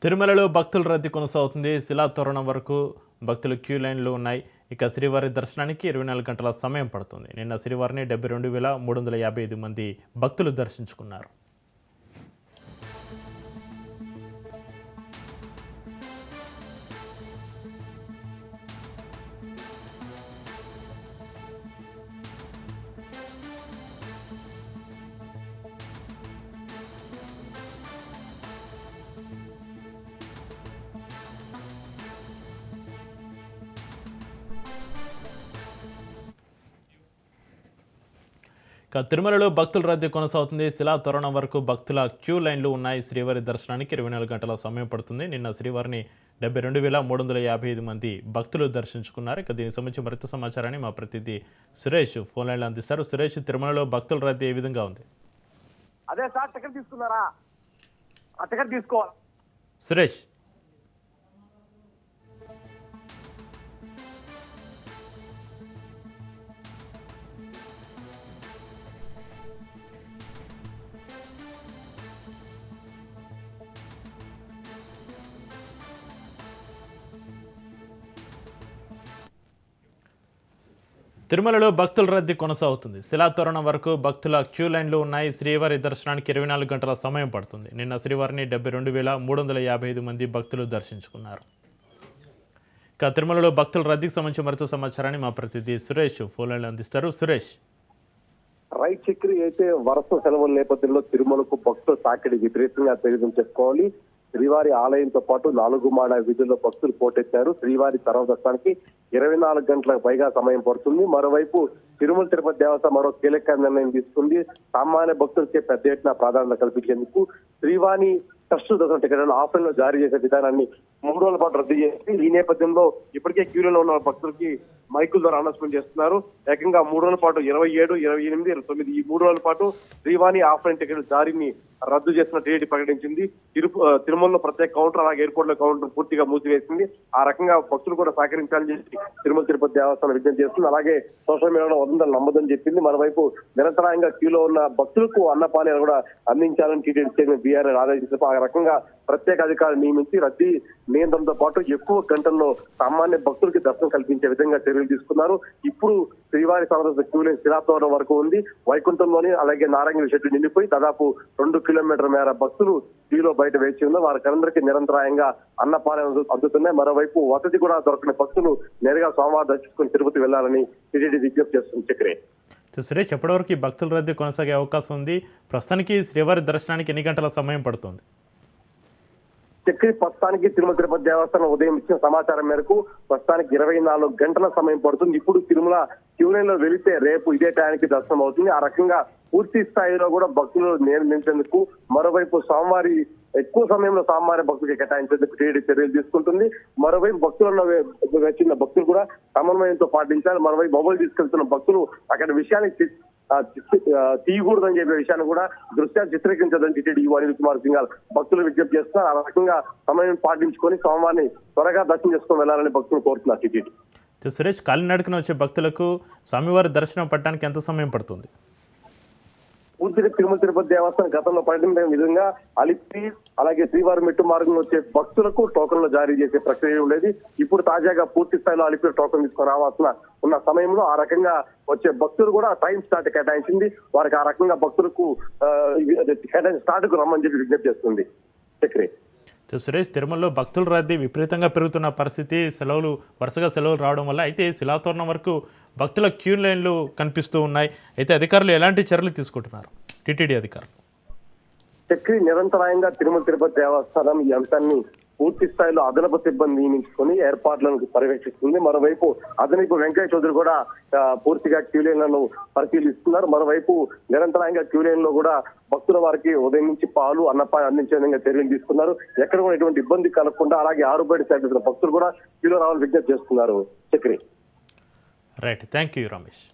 తిరుమలలో భక్తుల రద్దీ కొనసాగుతుంది. శిలాతోరణం వరకు భక్తులు క్యూ లైన్లు ఉన్నాయి. ఇక శ్రీవారి దర్శనానికి 24 గంటల సమయం పడుతుంది. నిన్న శ్రీవారిని 72,355 మంది భక్తులు దర్శించుకున్నారు. తిరుమలలో భక్తుల రద్దీ కొనసాగుతుంది. శిలాతోరణం వరకు భక్తుల క్యూ లైన్లు ఉన్నాయి. శ్రీవారి దర్శనానికి 24 గంటల సమయం పడుతుంది. నిన్న శ్రీవారిని 72,355 మంది భక్తులు దర్శించుకున్నారు. ఇక దీనికి సంబంధించి మరింత సమాచారాన్ని మా ప్రతినిధి సురేష్ ఫోన్ లైన్లో అందిస్తారు. సురేష్, తిరుమలలో భక్తుల రద్దీ ఏ విధంగా ఉంది? అదే సార్, టికెట్ తీసుకున్నారా? ఆ టికెట్ తీసుకోవాలి సురేష్. తిరుమలలో భక్తుల రద్దీ కొనసాగుతుంది. శిలాతోరణం వరకు భక్తుల క్యూ లైన్లు ఉన్నాయి. శ్రీవారి దర్శనానికి 24 గంటల సమయం పడుతుంది. నిన్న శ్రీవారిని 72,355 మంది భక్తులు దర్శించుకున్నారు. ఇక తిరుమలలో భక్తుల రద్దీకి సంబంధించి మరింత సమాచారాన్ని మా ప్రతినిధి సురేష్ ఫోన్ లైన్లో అందిస్తారు. సురేష్. రైట్ చక్రి అయితే వరుస సెలవుల నేపథ్యంలో తిరుమలకు భక్తుల తాకిడి విపరీతంగా పెరిగిన చెప్పుకోవాలి. శ్రీవారి ఆలయంతో పాటు 4 మాడ వీధుల్లో భక్తులు పోటెత్తారు. శ్రీవారి సర్వదర్శనానికి 24 గంటలకు పైగా సమయం పడుతుంది. మరోవైపు తిరుమల తిరుపతి దేవస్థానం మరో కీలక నిర్ణయం తీసుకుంది. సామాన్య భక్తులకే పెద్ద ఎత్తున ప్రాధాన్యత కల్పించేందుకు శ్రీవాణి ట్రస్ట్ దర్శన టికెట్లను ఆఫ్లైన్ లో జారీ చేసే విధానాన్ని 3 రోజుల పాటు రద్దు చేసి ఈ నేపథ్యంలో ఇప్పటికే క్యూలో ఉన్న భక్తులకి మైకుల ద్వారా అనౌన్స్మెంట్ చేస్తున్నారు. ఏకంగా 3 రోజుల పాటు 27, 28, 29 ఈ 3 రోజుల పాటు శ్రీవాణి ఆఫ్లైన్ టికెట్ జారీని రద్దు చేసిన టీడీ ప్రకటించింది. తిరుమలలో ప్రత్యేక కౌంటర్ అలాగే ఎయిర్పోర్ట్ లో కౌంటర్ పూర్తిగా మూసివేసింది. ఆ రకంగా భక్తులు కూడా సహకరించాలని చెప్పి తిరుమల తిరుపతి దేవస్థానం విజ్ఞప్తి చేస్తుంది. అలాగే సోషల్ మీడియాలో వదంతులు నమ్మదని చెప్పింది. మరోవైపు నిరంతరాయంగా క్యూలో ఉన్న భక్తులకు అన్నపానీయాలు కూడా అందించాలని టీటీడీ చైర్మన్ బీఆర్ఎల్ ఆదేశించారు. ఆ రకంగా ప్రత్యేక అధికారులు నియమించి రద్దీ నియంత్రణతో పాటు ఎక్కువ గంటల్లో సామాన్య భక్తులకి దర్శనం కల్పించే విధంగా చర్యలు తీసుకున్నారు. ఇప్పుడు శ్రీవారి సర్వదర్శన క్యూ లైన్ శిలాతోరణం వరకు ఉంది. వైకుంఠంలోని అలాగే నారాయణ షెడ్డు నిండిపోయి దాదాపు 2 కిలోమీటర్ల మేర భక్తులు క్యూలో బయట వేచి ఉన్నారు. వారికందరికీ నిరంతరాయంగా అన్నపానాలు అందుతున్నాయి. మరోవైపు వసతి కూడా దొరకని భక్తులు నేరుగా సోమవారం దర్శించుకుని తిరుపతి వెళ్లాలని టీటీడీ విజ్ఞప్తి చేస్తుంది. చక్రే సురేష్, ఎప్పటివరకు భక్తుల రద్దీ కొనసాగే అవకాశం ఉంది? ప్రస్తుతానికి శ్రీవారి దర్శనానికి ఎన్ని గంటల సమయం పడుతుంది? చక్రి ప్రస్తుతానికి తిరుమల తిరుపతి దేవస్థానం ఉదయం ఇచ్చిన సమాచారం మేరకు ప్రస్తుతానికి 24 గంటల సమయం పడుతుంది. ఇప్పుడు తిరుమల క్యూ లైన్ లో వెళితే రేపు ఇదే టైంకి దర్శనం అవుతుంది. ఆ రకంగా పూర్తి స్థాయిలో కూడా భక్తులు నియమించేందుకు మరోవైపు సోమవారి ఎక్కువ సమయంలో సామాన్య భక్తులకి కేటాయించేందుకు టీడీ చర్యలు తీసుకుంటుంది. మరోవైపు భక్తులను వచ్చిన భక్తులు కూడా సమన్వయంతో పాటించాలి. మరోవైపు మొబైల్ తీసుకెళ్తున్న భక్తులు అక్కడ విషయాన్ని తీయకూడదని చెప్పే విషయాన్ని కూడా దృష్ట్యా చిత్రీకరించదని టీటీడీ అనిల్ కుమార్ సింఘాల్ భక్తులు విజ్ఞప్తి చేస్తున్నారు. ఆ రకంగా సమయం పాటించుకొని సోమవారిని త్వరగా దర్శనం చేసుకుని వెళ్లాలని భక్తులు కోరుతున్నారు. టీటీడీ సురేష్, కాలినడకన వచ్చే భక్తులకు స్వామివారి దర్శనం పట్టడానికి ఎంత సమయం పడుతుంది? పూర్తిగా తిరుమల తిరుపతి దేవస్థానం గతంలో పడిన విధంగా అలిపి అలాగే శ్రీవారి మెట్టు మార్గంలో వచ్చే భక్తులకు టోకన్లు జారీ చేసే ప్రక్రియ ఉండేది. ఇప్పుడు తాజాగా పూర్తి స్థాయిలో అలిపి టోకన్ తీసుకొని రావాల్సిన ఉన్న సమయంలో ఆ రకంగా వచ్చే భక్తులు కూడా టైం స్టార్ట్ కేటాయించింది. వారికి ఆ రకంగా భక్తులకు స్టార్ట్ కు రమ్మని చెప్పి విజ్ఞప్తి చేస్తుంది. చక్రి సురేష్, తిరుమలలో భక్తుల రద్దీ విపరీతంగా పెరుగుతున్న పరిస్థితి, వరుసగా సెలవులు రావడం వల్ల అయితే శిలాతోరణం వరకు భక్తుల క్యూ లైన్లు కనిపిస్తూ ఉన్నాయి. అయితే అధికారులు ఎలాంటి చర్యలు తీసుకుంటున్నారు? టీటీడీ అధికారులు చక్రి నిరంతరాయంగా తిరుమల తిరుపతి దేవస్థానం ఈ అంశాన్ని పూర్తి స్థాయిలో అదనపు సిబ్బంది నియమించుకొని ఏర్పాట్లను పర్యవేక్షిస్తుంది. మరోవైపు అదనపు వెంకయ్య చౌదరి కూడా పూర్తిగా క్యూ లైన్లను పరిశీలిస్తున్నారు. మరోవైపు నిరంతరాయంగా క్యూ లైన్ లో కూడా భక్తుల వారికి ఉదయం నుంచి పాలు అన్నపాయ అందించే విధంగా చర్యలు తీసుకున్నారు. ఎక్కడ కూడా ఎటువంటి ఇబ్బంది కలగకుండా అలాగే ఆరుబయట సేకరించిన భక్తులు కూడా క్యూలో రావాలని విజ్ఞప్తి చేస్తున్నారు. Chakri right, thank you Ramesh.